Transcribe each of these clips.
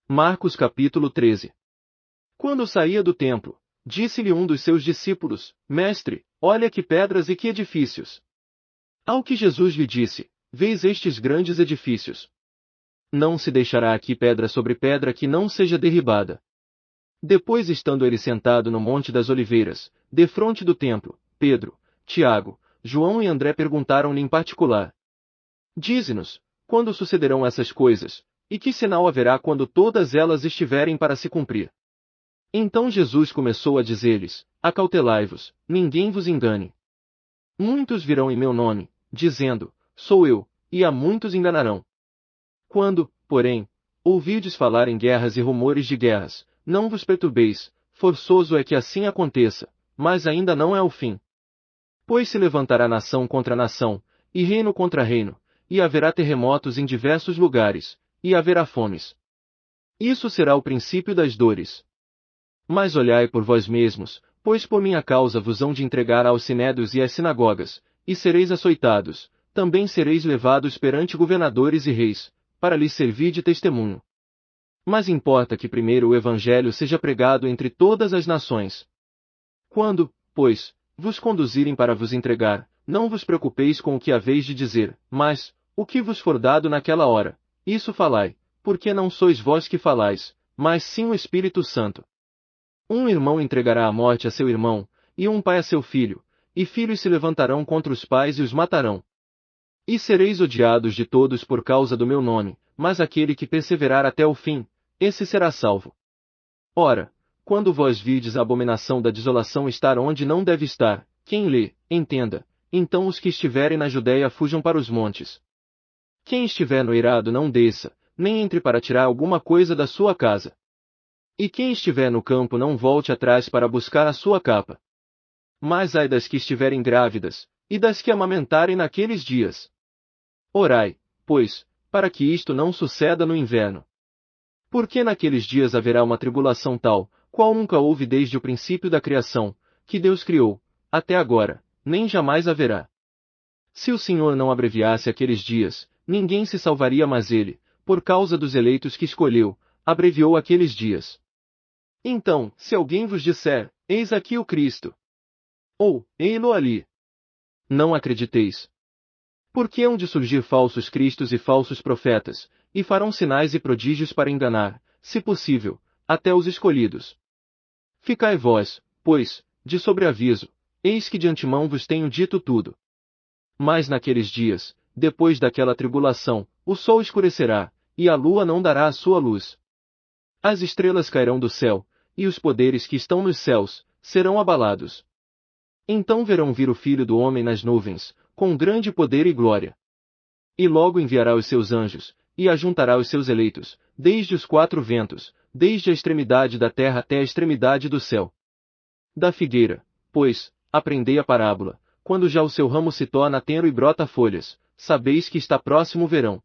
Marcos capítulo 13. Quando saía do templo, disse-lhe um dos seus discípulos: Mestre, olha que pedras e que edifícios. Ao que Jesus lhe disse: Vês estes grandes edifícios? Não se deixará aqui pedra sobre pedra que não seja derribada. Depois, estando ele sentado no Monte das Oliveiras, defronte do templo, Pedro, Tiago, João e André perguntaram-lhe em particular: Dize-nos, quando sucederão essas coisas, e que sinal haverá quando todas elas estiverem para se cumprir? Então Jesus começou a dizer-lhes: Acautelai-vos, ninguém vos engane. Muitos virão em meu nome, dizendo: Sou eu, e a muitos enganarão. Quando, porém, ouvirdes falar em guerras e rumores de guerras, não vos perturbeis, forçoso é que assim aconteça, mas ainda não é o fim. Pois se levantará nação contra nação, e reino contra reino, e haverá terremotos em diversos lugares, e haverá fomes. Isso será o princípio das dores. Mas olhai por vós mesmos, pois por minha causa vos hão de entregar aos sinédrios e às sinagogas, e sereis açoitados, também sereis levados perante governadores e reis, para lhes servir de testemunho. Mas importa que primeiro o evangelho seja pregado entre todas as nações. Quando, pois, vos conduzirem para vos entregar, não vos preocupeis com o que haveis de dizer, mas, o que vos for dado naquela hora, isso falai, porque não sois vós que falais, mas sim o Espírito Santo. Um irmão entregará à morte a seu irmão, e um pai a seu filho, e filhos se levantarão contra os pais e os matarão. E sereis odiados de todos por causa do meu nome, mas aquele que perseverar até o fim, esse será salvo. Ora, quando vós virdes a abominação da desolação estar onde não deve estar, quem lê, entenda, então os que estiverem na Judéia fujam para os montes. Quem estiver no eirado não desça, nem entre para tirar alguma coisa da sua casa. E quem estiver no campo não volte atrás para buscar a sua capa. Mas ai das que estiverem grávidas, e das que amamentarem naqueles dias. Orai, pois, para que isto não suceda no inverno. Porque naqueles dias haverá uma tribulação tal, qual nunca houve desde o princípio da criação, que Deus criou, até agora, nem jamais haverá. Se o Senhor não abreviasse aqueles dias, ninguém se salvaria, mas ele, por causa dos eleitos que escolheu, abreviou aqueles dias. Então, se alguém vos disser, eis aqui o Cristo, ou, ei-lo ali, não acrediteis. Porque hão de surgir falsos cristos e falsos profetas, e farão sinais e prodígios para enganar, se possível, até os escolhidos. Ficai vós, pois, de sobreaviso, eis que de antemão vos tenho dito tudo. Mas naqueles dias, depois daquela tribulação, o sol escurecerá, e a lua não dará a sua luz. As estrelas cairão do céu, e os poderes que estão nos céus serão abalados. Então verão vir o Filho do Homem nas nuvens, com grande poder e glória. E logo enviará os seus anjos, e ajuntará os seus eleitos, desde os quatro ventos, desde a extremidade da terra até a extremidade do céu. Da figueira, pois, aprendei a parábola, quando já o seu ramo se torna tenro e brota folhas, sabeis que está próximo o verão.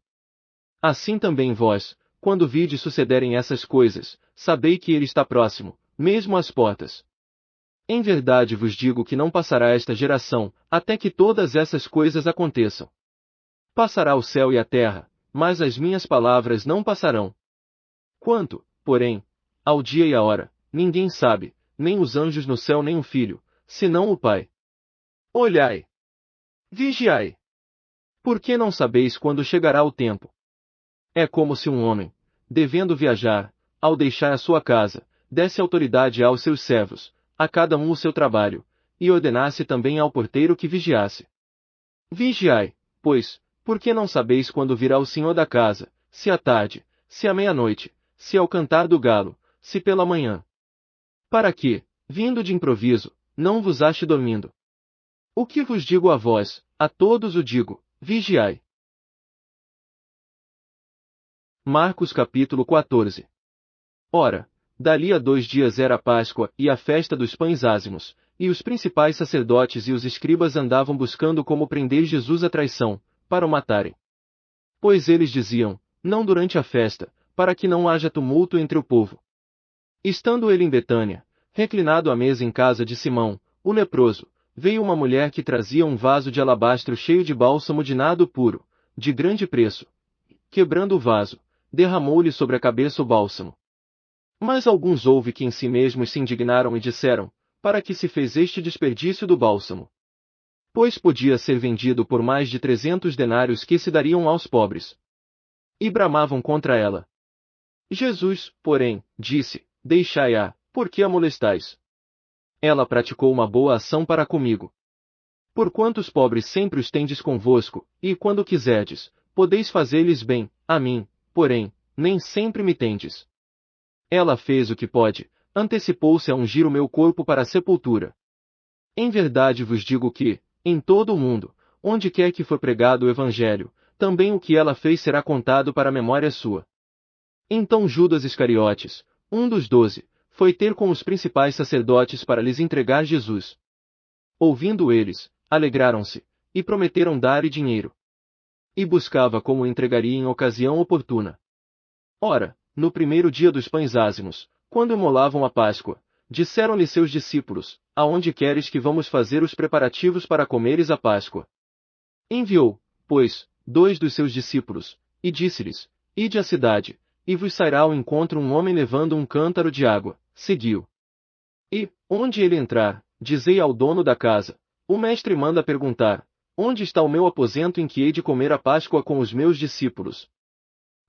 Assim também vós, quando virdes sucederem essas coisas, sabei que ele está próximo, mesmo às portas. Em verdade vos digo que não passará esta geração, até que todas essas coisas aconteçam. Passará o céu e a terra, mas as minhas palavras não passarão. Quanto, porém, ao dia e à hora, ninguém sabe, nem os anjos no céu nem o Filho, senão o Pai. Olhai! Vigiai! Porque não sabeis quando chegará o tempo. É como se um homem, devendo viajar, ao deixar a sua casa, desse autoridade aos seus servos, a cada um o seu trabalho, e ordenasse também ao porteiro que vigiasse. Vigiai, pois, porque não sabeis quando virá o Senhor da casa, se à tarde, se à meia-noite, se ao cantar do galo, se pela manhã. Para que, vindo de improviso, não vos ache dormindo. O que vos digo a vós, a todos o digo, vigiai. Marcos capítulo 14. Ora, dali a 2 dias era a Páscoa e a festa dos pães ázimos, e os principais sacerdotes e os escribas andavam buscando como prender Jesus à traição, para o matarem. Pois eles diziam, não durante a festa, para que não haja tumulto entre o povo. Estando ele em Betânia, reclinado à mesa em casa de Simão, o leproso, veio uma mulher que trazia um vaso de alabastro cheio de bálsamo de nardo puro, de grande preço. Quebrando o vaso, derramou-lhe sobre a cabeça o bálsamo. Mas alguns houve que em si mesmos se indignaram e disseram: para que se fez este desperdício do bálsamo? Pois podia ser vendido por mais de 300 denários que se dariam aos pobres. E bramavam contra ela. Jesus, porém, disse: deixai-a, por que a molestais? Ela praticou uma boa ação para comigo. Porquanto os pobres sempre os tendes convosco, e quando quiserdes, podeis fazer-lhes bem, a mim, porém, nem sempre me tendes. Ela fez o que pode, antecipou-se a ungir o meu corpo para a sepultura. Em verdade vos digo que, em todo o mundo, onde quer que for pregado o Evangelho, também o que ela fez será contado para a memória sua. Então Judas Iscariotes, um dos 12, foi ter com os principais sacerdotes para lhes entregar Jesus. Ouvindo eles, alegraram-se, e prometeram dar-lhe dinheiro. E buscava como o entregaria em ocasião oportuna. Ora, no primeiro dia dos pães ázimos, quando emolavam a Páscoa, disseram-lhe seus discípulos: aonde queres que vamos fazer os preparativos para comeres a Páscoa? Enviou, pois, 2 dos seus discípulos, e disse-lhes: ide à cidade, e vos sairá ao encontro um homem levando um cântaro de água, seguiu. E, onde ele entrar, dizei ao dono da casa: o mestre manda perguntar: onde está o meu aposento em que hei de comer a Páscoa com os meus discípulos?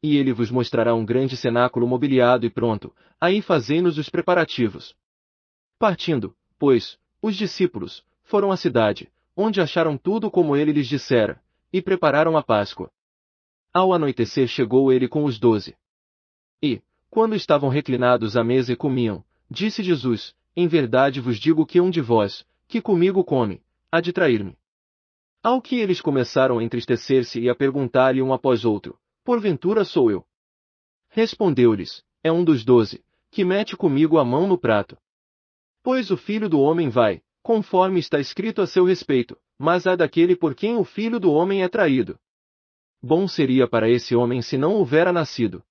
E ele vos mostrará um grande cenáculo mobiliado e pronto, aí fazei-nos os preparativos. Partindo, pois, os discípulos, foram à cidade, onde acharam tudo como ele lhes dissera, e prepararam a Páscoa. Ao anoitecer chegou ele com os 12. E, quando estavam reclinados à mesa e comiam, disse Jesus: em verdade vos digo que um de vós, que comigo come, há de trair-me. Ao que eles começaram a entristecer-se e a perguntar-lhe um após outro: porventura sou eu? Respondeu-lhes: é um dos 12, que mete comigo a mão no prato. Pois o Filho do Homem vai, conforme está escrito a seu respeito, mas há daquele por quem o Filho do Homem é traído. Bom seria para esse homem se não houvera nascido.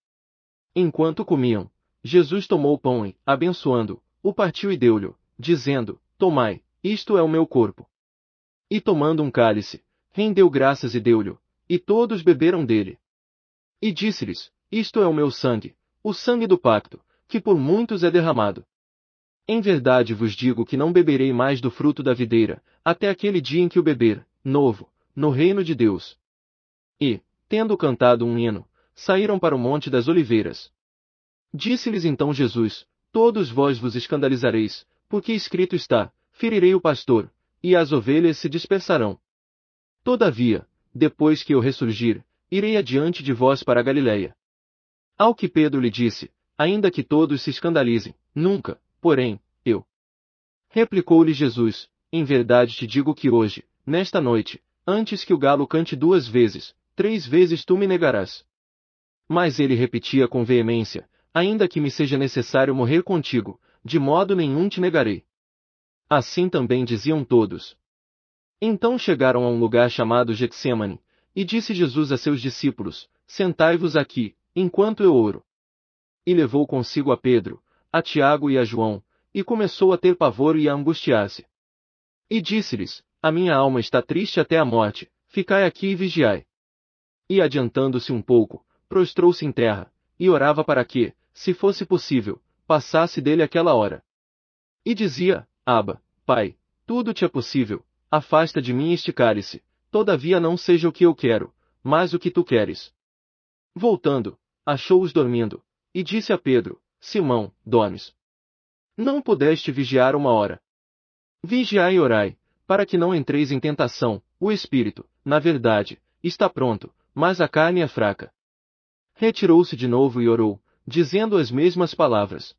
Enquanto comiam, Jesus tomou o pão e, abençoando, o partiu e deu-lhe, dizendo: tomai, isto é o meu corpo. E tomando um cálice, rendeu graças e deu-lhe, e todos beberam dele. E disse-lhes: isto é o meu sangue, o sangue do pacto, que por muitos é derramado. Em verdade vos digo que não beberei mais do fruto da videira, até aquele dia em que o beber, novo, no reino de Deus. E, tendo cantado um hino, saíram para o Monte das Oliveiras. Disse-lhes então Jesus: todos vós vos escandalizareis, porque escrito está: ferirei o pastor, e as ovelhas se dispersarão. Todavia, depois que eu ressurgir, irei adiante de vós para a Galiléia. Ao que Pedro lhe disse: ainda que todos se escandalizem, nunca, porém, eu. Replicou-lhe Jesus: em verdade te digo que hoje, nesta noite, antes que o galo cante 2 vezes, 3 vezes tu me negarás. Mas ele repetia com veemência: ainda que me seja necessário morrer contigo, de modo nenhum te negarei. Assim também diziam todos. Então chegaram a um lugar chamado Getsêmani, e disse Jesus a seus discípulos: sentai-vos aqui, enquanto eu oro. E levou consigo a Pedro, a Tiago e a João, e começou a ter pavor e a angustiar-se. E disse-lhes: a minha alma está triste até a morte, ficai aqui e vigiai. E adiantando-se um pouco, prostrou-se em terra, e orava para que, se fosse possível, passasse dele aquela hora. E dizia: Abba, Pai, tudo te é possível, afasta de mim este cálice, todavia não seja o que eu quero, mas o que tu queres. Voltando, achou-os dormindo, e disse a Pedro: Simão, dormes? Não pudeste vigiar uma hora? Vigiai e orai, para que não entreis em tentação. O espírito, na verdade, está pronto, mas a carne é fraca. Retirou-se de novo e orou, dizendo as mesmas palavras.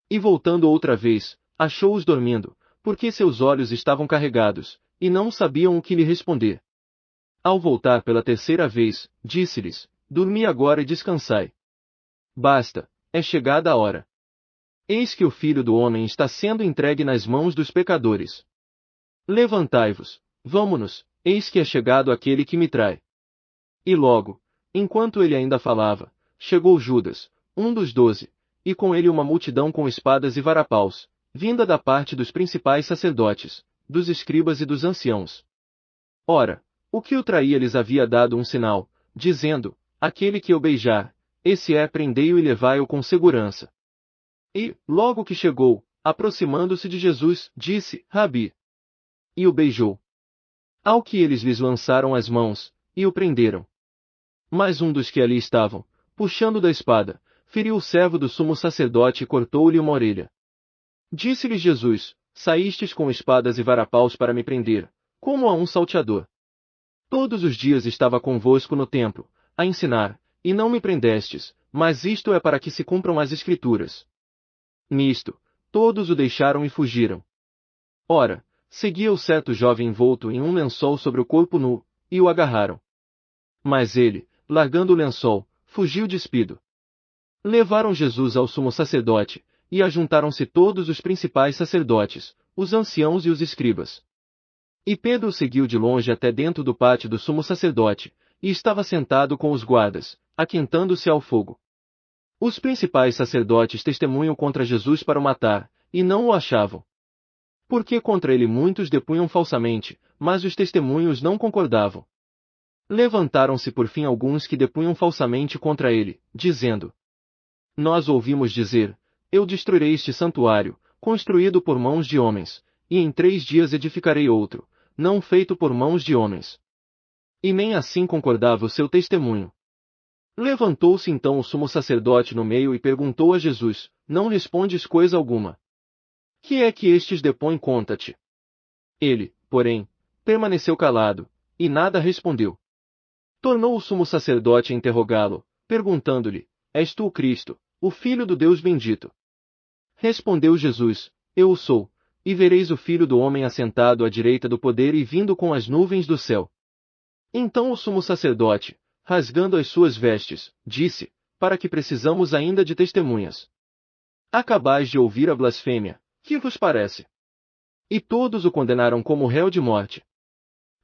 E voltando outra vez, achou-os dormindo, porque seus olhos estavam carregados, e não sabiam o que lhe responder. Ao voltar pela terceira vez, disse-lhes: dormi agora e descansai. Basta, é chegada a hora. Eis que o Filho do Homem está sendo entregue nas mãos dos pecadores. Levantai-vos, vamo-nos, eis que é chegado aquele que me trai. E logo, enquanto ele ainda falava, chegou Judas, um dos 12, e com ele uma multidão com espadas e varapaus, vinda da parte dos principais sacerdotes, dos escribas e dos anciãos. Ora, o que o traía lhes havia dado um sinal, dizendo: aquele que eu beijar, esse é, prendei-o e levai-o com segurança. E, logo que chegou, aproximando-se de Jesus, disse, Rabi. E o beijou. Ao que eles lhes lançaram as mãos, e o prenderam. Mas um dos que ali estavam, puxando da espada, feriu o servo do sumo sacerdote e cortou-lhe uma orelha. Disse-lhes Jesus, saístes com espadas e varapaus para me prender, como a um salteador. Todos os dias estava convosco no templo, a ensinar, e não me prendestes, mas isto é para que se cumpram as Escrituras. Nisto, todos o deixaram e fugiram. Ora, seguia-o certo jovem envolto em um lençol sobre o corpo nu, e o agarraram. Mas ele, largando o lençol, fugiu despido. Levaram Jesus ao sumo sacerdote, e ajuntaram-se todos os principais sacerdotes, os anciãos e os escribas. E Pedro o seguiu de longe até dentro do pátio do sumo sacerdote, e estava sentado com os guardas, aquentando-se ao fogo. Os principais sacerdotes testemunham contra Jesus para o matar, e não o achavam. Porque contra ele muitos depunham falsamente, mas os testemunhos não concordavam. Levantaram-se por fim alguns que depunham falsamente contra ele, dizendo: Nós ouvimos dizer, eu destruirei este santuário, construído por mãos de homens, e em 3 dias edificarei outro, não feito por mãos de homens. E nem assim concordava o seu testemunho. Levantou-se então o sumo sacerdote no meio e perguntou a Jesus, não respondes coisa alguma? Que é que estes depõem contra-te? Ele, porém, permaneceu calado, e nada respondeu. Tornou o sumo sacerdote a interrogá-lo, perguntando-lhe, és tu o Cristo, o Filho do Deus bendito? Respondeu Jesus, eu o sou, e vereis o Filho do Homem assentado à direita do poder e vindo com as nuvens do céu. Então o sumo sacerdote, rasgando as suas vestes, disse, para que precisamos ainda de testemunhas? Acabais de ouvir a blasfêmia, que vos parece? E todos o condenaram como réu de morte.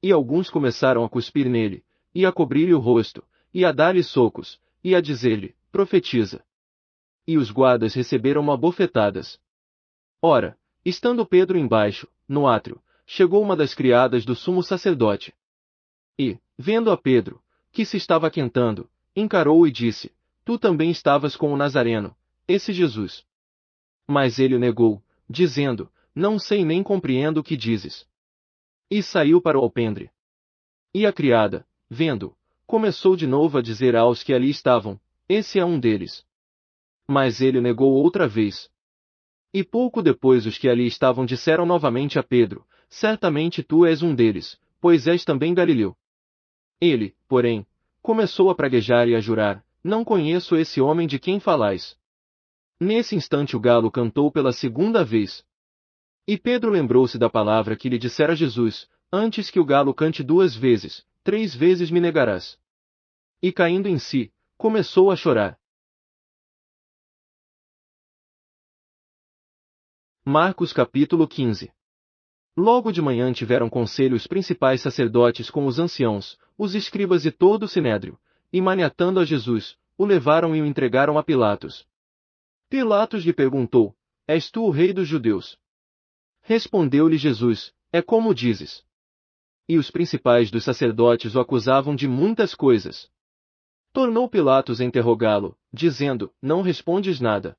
E alguns começaram a cuspir nele, e a cobrir-lhe o rosto, e a dar-lhe socos, e a dizer-lhe, profetiza. E os guardas receberam uma bofetadas. Ora, estando Pedro embaixo, no átrio, chegou uma das criadas do sumo sacerdote. E, vendo a Pedro, que se estava aquentando, encarou-o e disse, tu também estavas com o Nazareno, esse Jesus. Mas ele o negou, dizendo, não sei nem compreendo o que dizes. E saiu para o alpendre. E a criada, vendo, começou de novo a dizer aos que ali estavam, esse é um deles. Mas ele o negou outra vez. E pouco depois os que ali estavam disseram novamente a Pedro, certamente tu és um deles, pois és também Galileu. Ele, porém, começou a praguejar e a jurar, não conheço esse homem de quem falais. Nesse instante o galo cantou pela 2ª vez. E Pedro lembrou-se da palavra que lhe dissera Jesus, antes que o galo cante 2 vezes, 3 vezes me negarás. E caindo em si, começou a chorar. Marcos capítulo 15. Logo de manhã tiveram conselho os principais sacerdotes com os anciãos, os escribas e todo o sinédrio, e maniatando a Jesus, o levaram e o entregaram a Pilatos. Pilatos lhe perguntou, és tu o rei dos judeus? Respondeu-lhe Jesus, é como dizes. E os principais dos sacerdotes o acusavam de muitas coisas. Tornou Pilatos a interrogá-lo, dizendo, não respondes nada.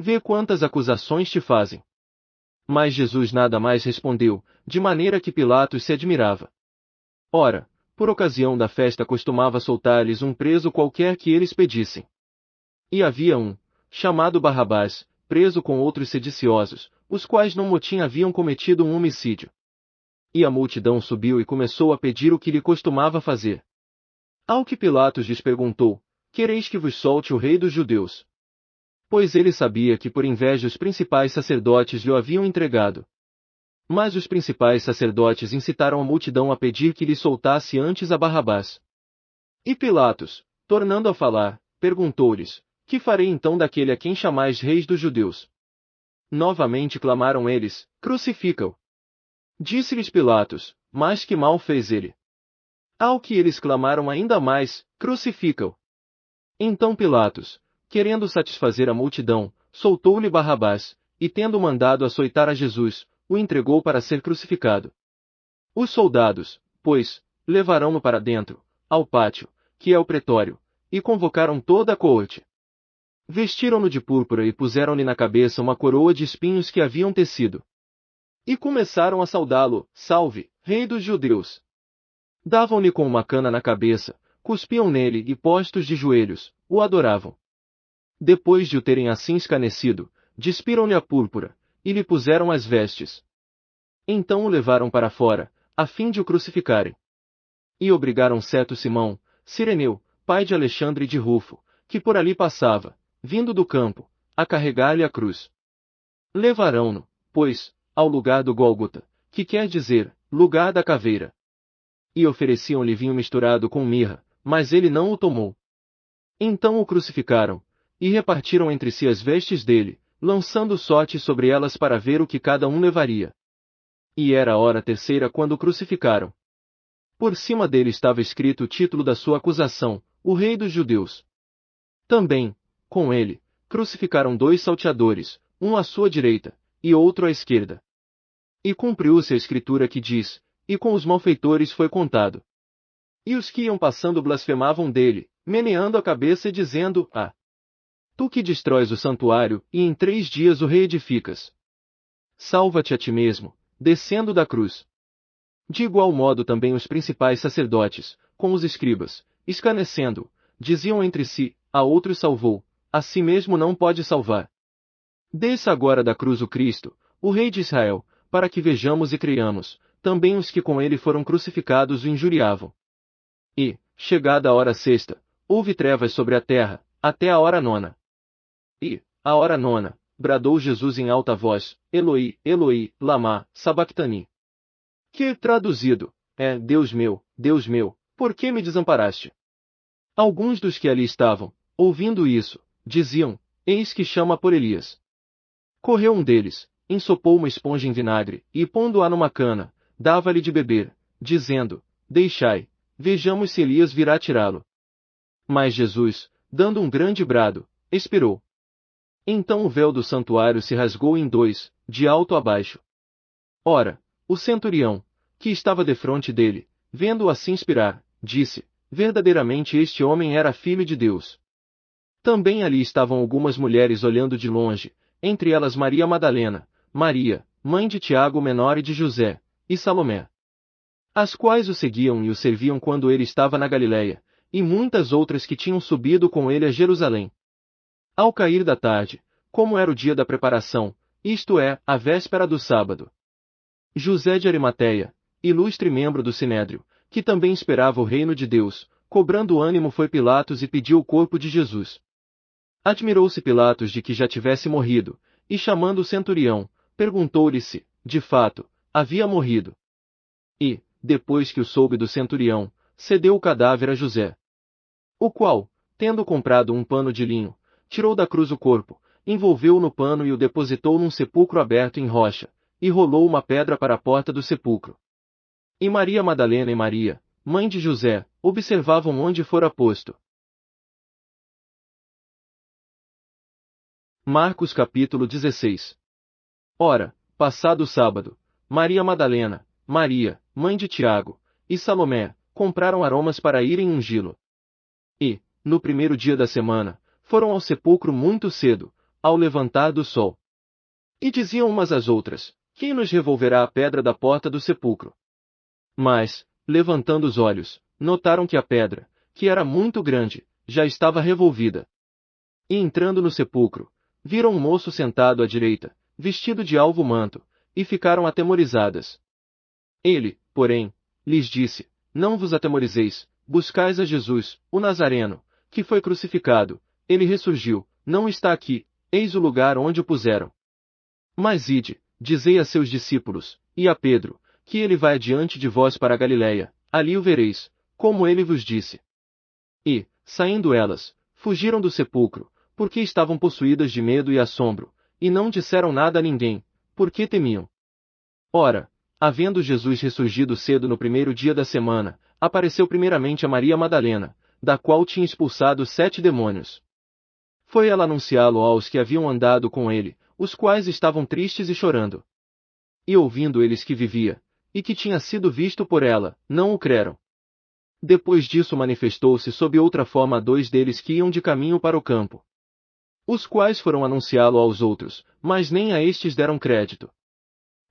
Vê quantas acusações te fazem. Mas Jesus nada mais respondeu, de maneira que Pilatos se admirava. Ora, por ocasião da festa costumava soltar-lhes um preso qualquer que eles pedissem. E havia um, chamado Barrabás, preso com outros sediciosos, os quais no motim haviam cometido um homicídio. E a multidão subiu e começou a pedir o que lhe costumava fazer. Ao que Pilatos lhes perguntou, quereis que vos solte o rei dos judeus? Pois ele sabia que por inveja os principais sacerdotes lhe haviam entregado. Mas os principais sacerdotes incitaram a multidão a pedir que lhe soltasse antes a Barrabás. E Pilatos, tornando a falar, perguntou-lhes, que farei então daquele a quem chamais reis dos judeus? Novamente clamaram eles, crucifica-o. Disse-lhes Pilatos, mas que mal fez ele? Ao que eles clamaram ainda mais, crucifica-o. Então Pilatos, querendo satisfazer a multidão, soltou-lhe Barrabás, e tendo mandado açoitar a Jesus, o entregou para ser crucificado. Os soldados, pois, levarão-no para dentro, ao pátio, que é o pretório, e convocaram toda a coorte. Vestiram-no de púrpura e puseram-lhe na cabeça uma coroa de espinhos que haviam tecido. E começaram a saudá-lo: Salve, Rei dos Judeus! Davam-lhe com uma cana na cabeça, cuspiam nele e, postos de joelhos, o adoravam. Depois de o terem assim escarnecido, despiram-lhe a púrpura, e lhe puseram as vestes. Então o levaram para fora, a fim de o crucificarem. E obrigaram certo Simão, Cireneu, pai de Alexandre de Rufo, que por ali passava, vindo do campo, a carregar-lhe a cruz. Levarão-no, pois, ao lugar do Gólgota, que quer dizer, lugar da caveira. E ofereciam-lhe vinho misturado com mirra, mas ele não o tomou. Então o crucificaram, e repartiram entre si as vestes dele, lançando sorte sobre elas para ver o que cada um levaria. E era a hora terceira quando o crucificaram. Por cima dele estava escrito o título da sua acusação: o Rei dos Judeus. Também, com ele, crucificaram 2 salteadores, um à sua direita, e outro à esquerda. E cumpriu-se a escritura que diz: e com os malfeitores foi contado. E os que iam passando blasfemavam dele, meneando a cabeça e dizendo: Ah! Tu que destróis o santuário, e em 3 dias o reedificas. Salva-te a ti mesmo, descendo da cruz. De igual modo também os principais sacerdotes, com os escribas, escarnecendo, diziam entre si: a outros salvou, a si mesmo não pode salvar. Desça agora da cruz o Cristo, o Rei de Israel, para que vejamos e creiamos. Também os que com ele foram crucificados o injuriavam. E, chegada a hora sexta, houve trevas sobre a terra, até a hora nona. E, à hora nona, bradou Jesus em alta voz: Eloi, Eloi, lama sabactani. Que, traduzido, é: Deus meu, por que me desamparaste? Alguns dos que ali estavam, ouvindo isso, diziam: Eis que chama por Elias. Correu um deles, ensopou uma esponja em vinagre, e pondo-a numa cana, dava-lhe de beber, dizendo: Deixai, vejamos se Elias virá tirá-lo. Mas Jesus, dando um grande brado, expirou. Então o véu do santuário se rasgou em 2, de alto a baixo. Ora, o centurião, que estava defronte dele, vendo-o assim expirar, disse: Verdadeiramente este homem era filho de Deus. Também ali estavam algumas mulheres olhando de longe, entre elas Maria Madalena, Maria, mãe de Tiago o menor e de José, e Salomé. As quais o seguiam e o serviam quando ele estava na Galiléia, e muitas outras que tinham subido com ele a Jerusalém. Ao cair da tarde, como era o dia da preparação, isto é, a véspera do sábado, José de Arimateia, ilustre membro do Sinédrio, que também esperava o reino de Deus, cobrando ânimo foi Pilatos e pediu o corpo de Jesus. Admirou-se Pilatos de que já tivesse morrido, e chamando o centurião, perguntou-lhe se, de fato, havia morrido. E, depois que o soube do centurião, cedeu o cadáver a José. O qual, tendo comprado um pano de linho, tirou da cruz o corpo, envolveu-o no pano e o depositou num sepulcro aberto em rocha, e rolou uma pedra para a porta do sepulcro. E Maria Madalena e Maria, mãe de José, observavam onde fora posto. Marcos capítulo 16. Ora, passado o sábado, Maria Madalena, Maria, mãe de Tiago, e Salomé, compraram aromas para irem ungí-lo. E, no primeiro dia da semana, foram ao sepulcro muito cedo, ao levantar do sol. E diziam umas às outras: Quem nos revolverá a pedra da porta do sepulcro? Mas, levantando os olhos, notaram que a pedra, que era muito grande, já estava revolvida. E entrando no sepulcro, viram um moço sentado à direita, vestido de alvo manto, e ficaram atemorizadas. Ele, porém, lhes disse: Não vos atemorizeis, buscais a Jesus, o Nazareno, que foi crucificado. Ele ressurgiu, não está aqui, eis o lugar onde o puseram. Mas ide, dizei a seus discípulos, e a Pedro, que ele vai adiante de vós para a Galiléia, ali o vereis, como ele vos disse. E, saindo elas, fugiram do sepulcro, porque estavam possuídas de medo e assombro, e não disseram nada a ninguém, porque temiam. Ora, havendo Jesus ressurgido cedo no primeiro dia da semana, apareceu primeiramente a Maria Madalena, da qual tinha expulsado 7 demônios. Foi ela anunciá-lo aos que haviam andado com ele, os quais estavam tristes e chorando. E ouvindo eles que vivia, e que tinha sido visto por ela, não o creram. Depois disso manifestou-se sob outra forma a 2 deles que iam de caminho para o campo, os quais foram anunciá-lo aos outros, mas nem a estes deram crédito.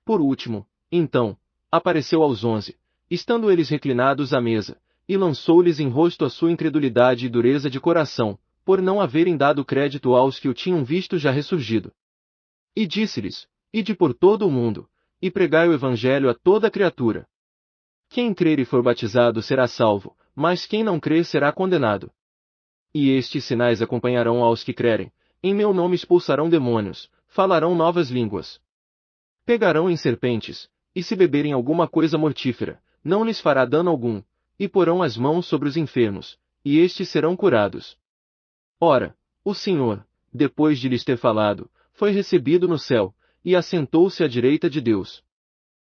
Por último, então, apareceu aos 11, estando eles reclinados à mesa, e lançou-lhes em rosto a sua incredulidade e dureza de coração, por não haverem dado crédito aos que o tinham visto já ressurgido. E disse-lhes: Ide por todo o mundo, e pregai o evangelho a toda criatura. Quem crer e for batizado será salvo, mas quem não crer será condenado. E estes sinais acompanharão aos que crerem: em meu nome expulsarão demônios, falarão novas línguas, pegarão em serpentes, e se beberem alguma coisa mortífera, não lhes fará dano algum, e porão as mãos sobre os enfermos, e estes serão curados. Ora, o Senhor, depois de lhes ter falado, foi recebido no céu, e assentou-se à direita de Deus.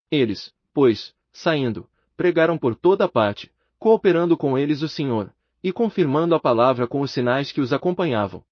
Eles, pois, saindo, pregaram por toda parte, cooperando com eles o Senhor, e confirmando a palavra com os sinais que os acompanhavam.